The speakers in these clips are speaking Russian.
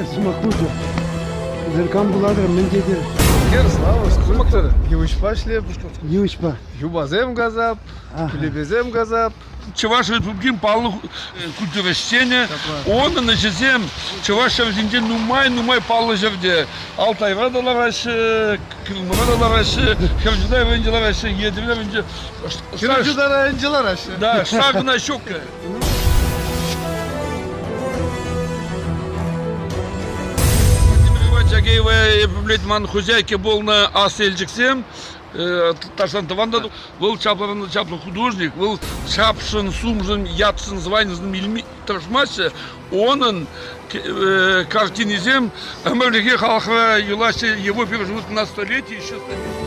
Смахута. Зеркам буладыр, мен дедер. Слава, скумактар. Юшпа шлеп. Юшпа. Юбазем газап. Хлебезем газап. Чаваш Республикин паллы культурещене, он начесем Чаваш Шавзинде нумай паллы жерде. Алтайга да лавашы, Крымга да лавашы, Херджуда венде лавашы, Едвина венде. Херджуда венде лавашы. Да, шаг на щека. Жагеева Республикман хозяйки был на Аселджиксем. Ташлантыванда был чапларный художник, был чапшин, сумжин, ятшин, звайнызын милми ташмасы, onun картинизем Америки халқы юлаще его переживут на столетие еще столетие.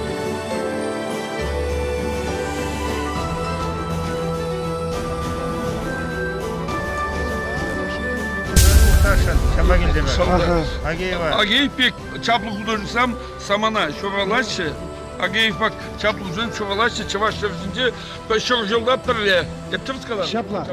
Агеев пек чаплы художниксам самана шоралаще. Агеев пак чаплы художник шоралаще, Чаваш Шевзинде пешор жылда пірле. Ептір сказал? Шапла.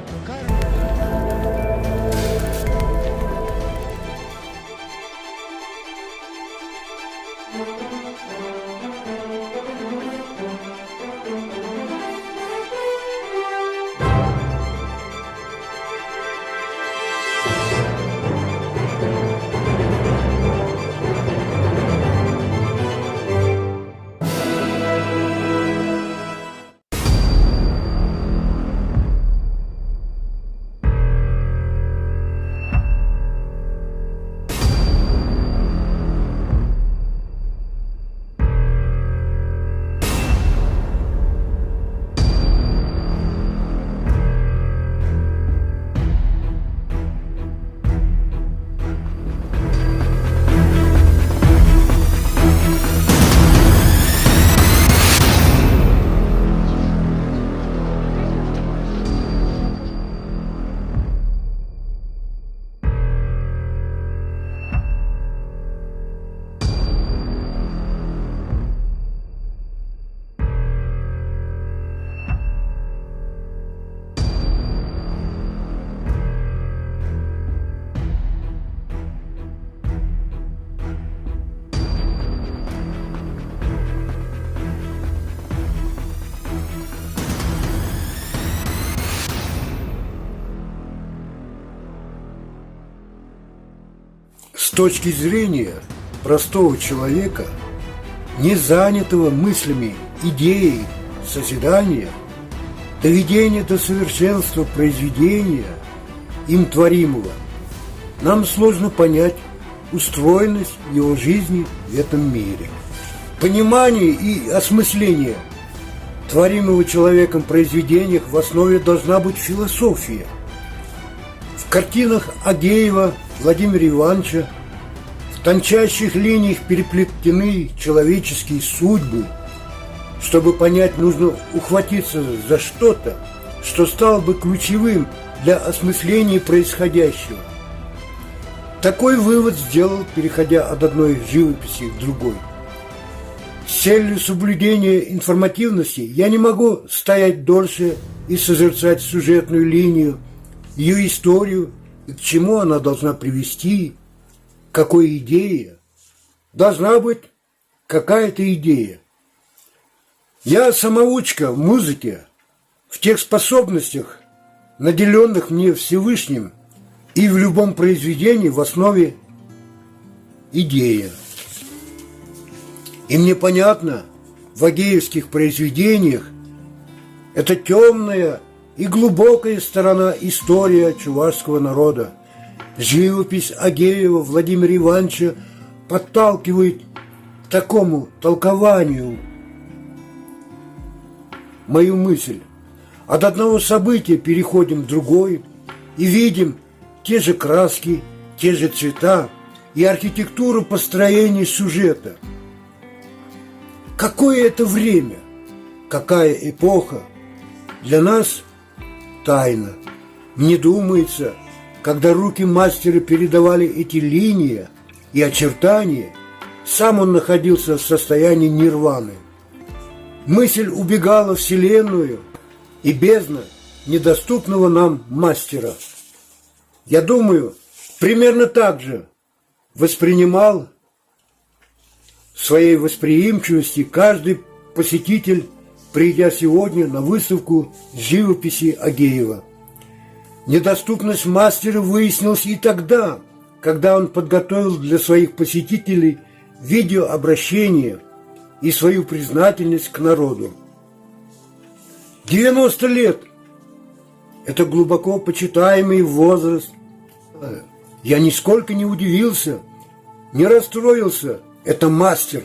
С точки зрения простого человека, не занятого мыслями, идеей созидания, доведения до совершенства произведения, им творимого, нам сложно понять устроенность его жизни в этом мире. Понимание и осмысление творимого человеком произведениях в основе должна быть философия. В картинах Агеева Владимира Ивановича в тончайших линиях переплетены человеческие судьбы. Чтобы понять, нужно ухватиться за что-то, что стало бы ключевым для осмысления происходящего. Такой вывод сделал, переходя от одной живописи к другой. С целью соблюдения информативности я не могу стоять дольше и созерцать сюжетную линию, ее историю, и к чему она должна привести, какой идее. Должна быть какая-то идея. Я самоучка в музыке, в тех способностях, наделенных мне Всевышним, и в любом произведении в основе идея. И мне понятно, в агеевских произведениях это темная и глубокая сторона истории чувашского народа. Живопись Агеева Владимира Ивановича подталкивает к такому толкованию мою мысль. От одного события переходим в другой и видим те же краски, те же цвета и архитектуру построения сюжета. Какое это время, какая эпоха, для нас тайна. Мне думается, когда руки мастера передавали эти линии и очертания, сам он находился в состоянии нирваны. Мысль убегала в вселенную и бездна недоступного нам мастера. Я думаю, примерно так же воспринимал своей восприимчивости каждый посетитель, придя сегодня на выставку живописи Агеева. Недоступность мастера выяснилась и тогда, когда он подготовил для своих посетителей видеообращение и свою признательность к народу. 90 лет – это глубоко почитаемый возраст. Я нисколько не удивился, не расстроился. Это мастер.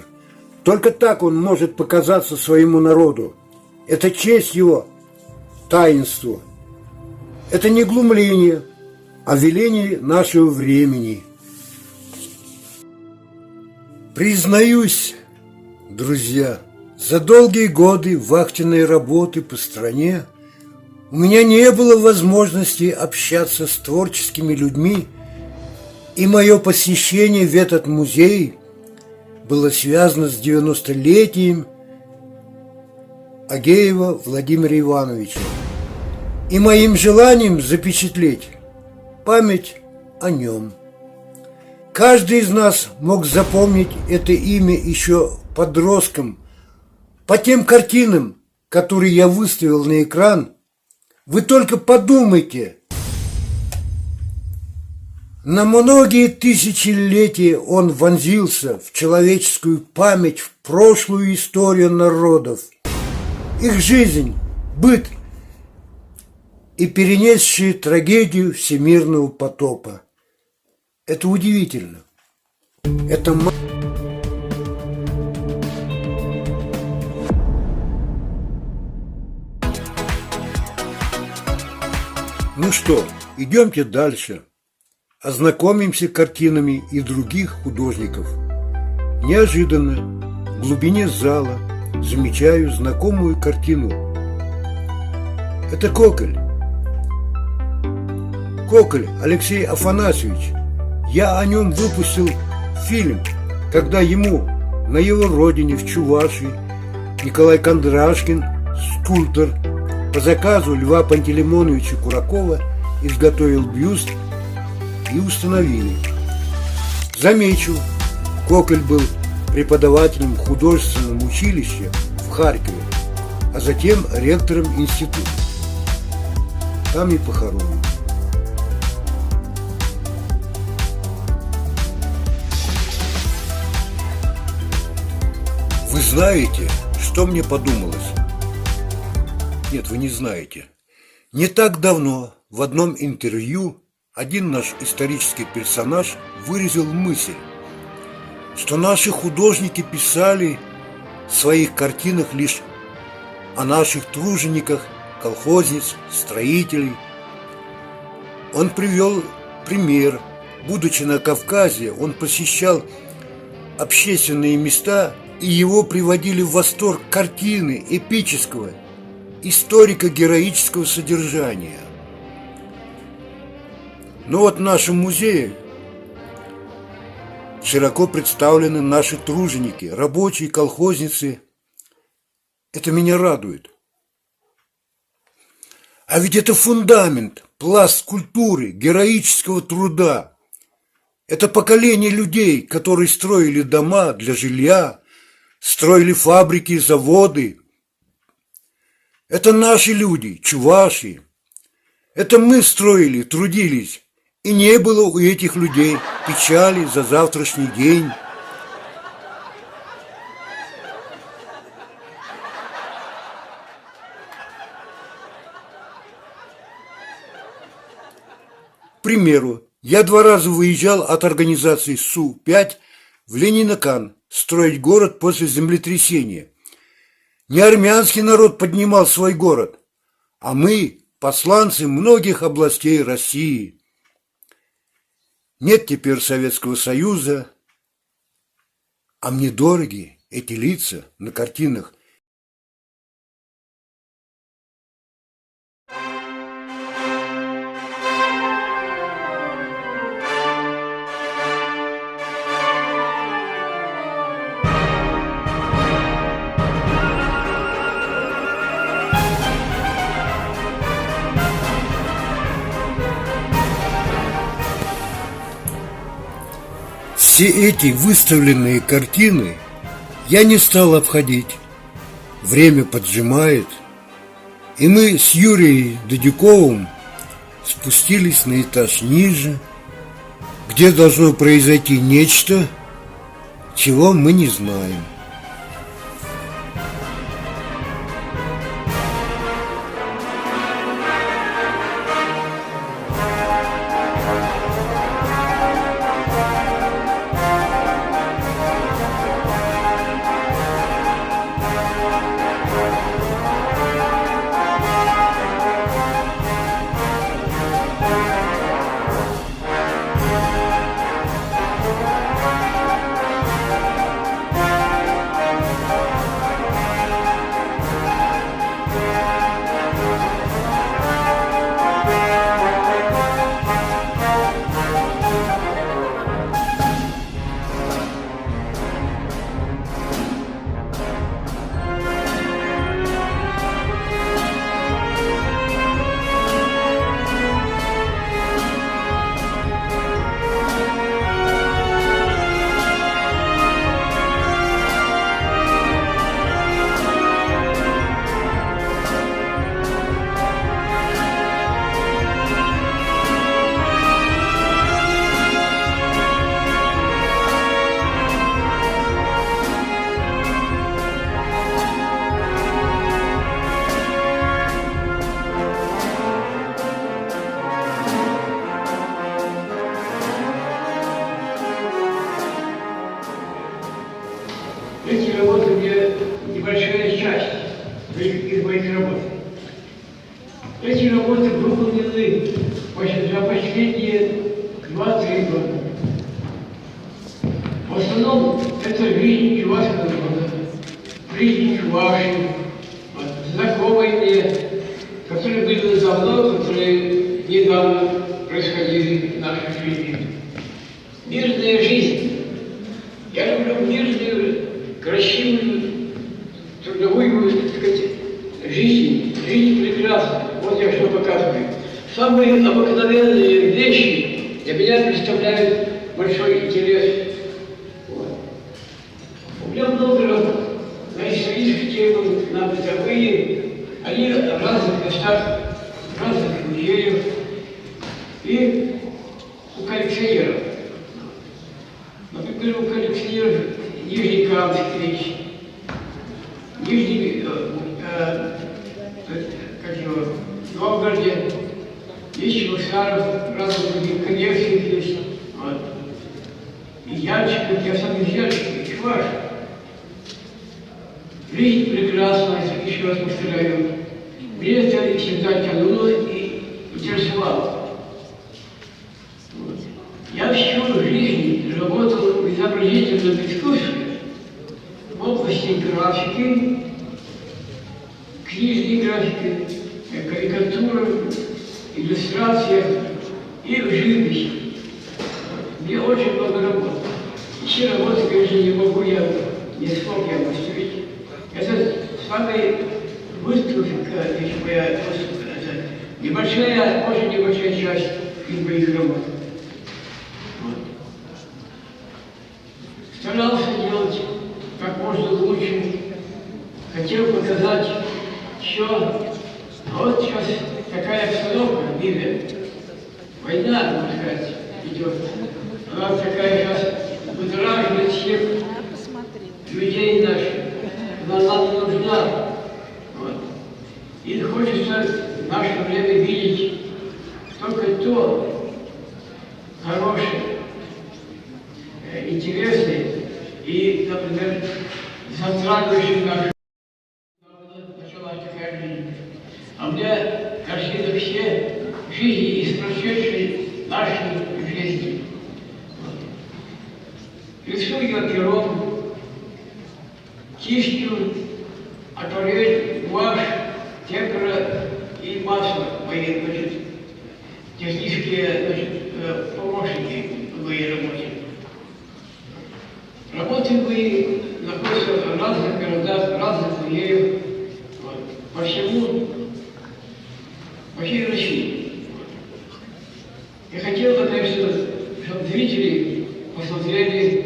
Только так он может показаться своему народу. Это честь его таинству. Это не глумление, а веление нашего времени. Признаюсь, друзья, за долгие годы вахтенной работы по стране у меня не было возможности общаться с творческими людьми, и мое посещение в этот музей было связано с 90-летием Агеева Владимира Ивановича и моим желанием запечатлеть память о нем. Каждый из нас мог запомнить это имя еще подростком по тем картинам, которые я выставил на экран. Вы только подумайте, на многие тысячелетия он вонзился в человеческую память, в прошлую историю народов, их жизнь, быт и перенесшие трагедию всемирного потопа. Это удивительно. Это Ну что, идемте дальше. Ознакомимся с картинами и других художников. Неожиданно, в глубине зала, замечаю знакомую картину. Это Коколь. Коколь Алексей Афанасьевич. Я о нем выпустил фильм, когда ему на его родине, в Чувашии, Николай Кондрашкин, скульптор, по заказу Льва Пантелеймоновича Куракова изготовил бюст и установили. Замечу, Коколь был преподавателем в художественном училище в Харькове, а затем ректором института. Там и похоронен. Вы знаете, что мне подумалось? Нет, вы не знаете. Не так давно в одном интервью один наш исторический персонаж выразил мысль, что наши художники писали в своих картинах лишь о наших тружениках, колхозниц, строителей. Он привел пример. Будучи на Кавказе, он посещал общественные места, и его приводили в восторг картины эпического, историко-героического содержания. Но вот в нашем музее широко представлены наши труженики, рабочие, колхозницы. Это меня радует. А ведь это фундамент, пласт культуры, героического труда. Это поколение людей, которые строили дома для жилья, строили фабрики, заводы. Это наши люди, чуваши. Это мы строили, трудились. И не было у этих людей печали за завтрашний день. К примеру, я 2 раза выезжал от организации Су-5 в Ленинакан строить город после землетрясения. Не армянский народ поднимал свой город, а мы, посланцы многих областей России. Нет теперь Советского Союза, а мне дороги эти лица на картинах. Все эти выставленные картины я не стал обходить. Время поджимает, и мы с Юрием Дудюковым спустились на этаж ниже, где должно произойти нечто, чего мы не знаем. Эти работы мне небольшая часть из моих работ. Эти работы выполнены за последние 2-3 года. В основном это жизнь чувашского народа, жизнь Чувашии, знакомые мне, которые были давно, которые недавно происходили в нашей жизни. Мирная жизнь. Я люблю мирную, красивую, трудовую, так сказать, жизнь. Жизнь прекрасна. Вот я что показываю. Самые обыкновенные вещи для меня представляют большой интерес. Вот. У меня много работ на исторические темы, на бытовые. Они в разных местах, в разных музеях и у коллекционеров. Например, у коллекционеров Нижнекамский, Нижний, в Новгороде, есть Чебоксаров, разных других коллекций есть. Вот. И Янчиков, я сам из Янчика, Чуваш. Жизнь прекрасна, еще раз повторяю. Мне это всегда тянуло и интересовало. Вот. Я всю жизнь работал в изобразительном искусстве, в области графики, книжной графики, карикатуры, иллюстрациях и в живописи. Мне очень много работ. Все работы, конечно, не могу я, не смог я выставить. Это самый выставка, если бы я выступил, это небольшая, очень небольшая часть из моих работ. Вот. Старался делать как можно лучше, хотел показать все. А вот сейчас такая обстановка в мире, война, можно сказать, идет. Она такая сейчас вытравливает всех людей наших. Она нам нужна. Вот. И хочется в наше время видеть только то хорошее, интересное и, например, затрагивающее нашу начала такая жизнь. А у меня картины все жизни из прошедшей нашей жизни. Вот. Рисую я пером, кистью, акварель, гуашь, темпера и масло мои, значит, технические, значит, помощники в моей работе. Работы мои находятся в разных городах, в разных музеях, вот, по всей России. Я хотел бы, конечно, чтобы зрители посмотрели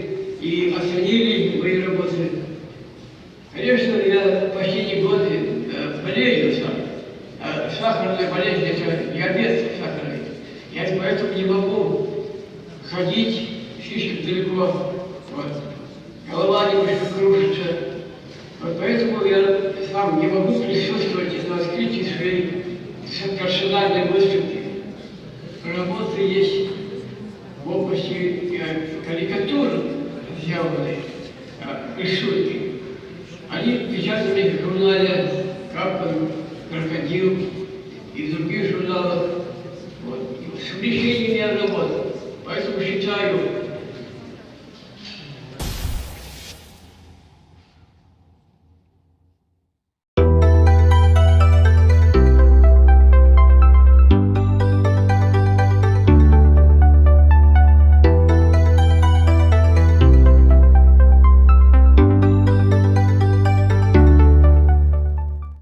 сахарная болезнь, это диабет сахарный. Я поэтому не могу ходить слишком далеко. Вот. Голова немножко кружится. Вот поэтому я сам не могу присутствовать на открытии своей профессиональной выставки. Работы есть в области карикатур сделаны, рисунки. Они печатаны в журнале «Капкан», «Крокодил» и в других журналах. Вот. С увлечением я работал. Поэтому считаю,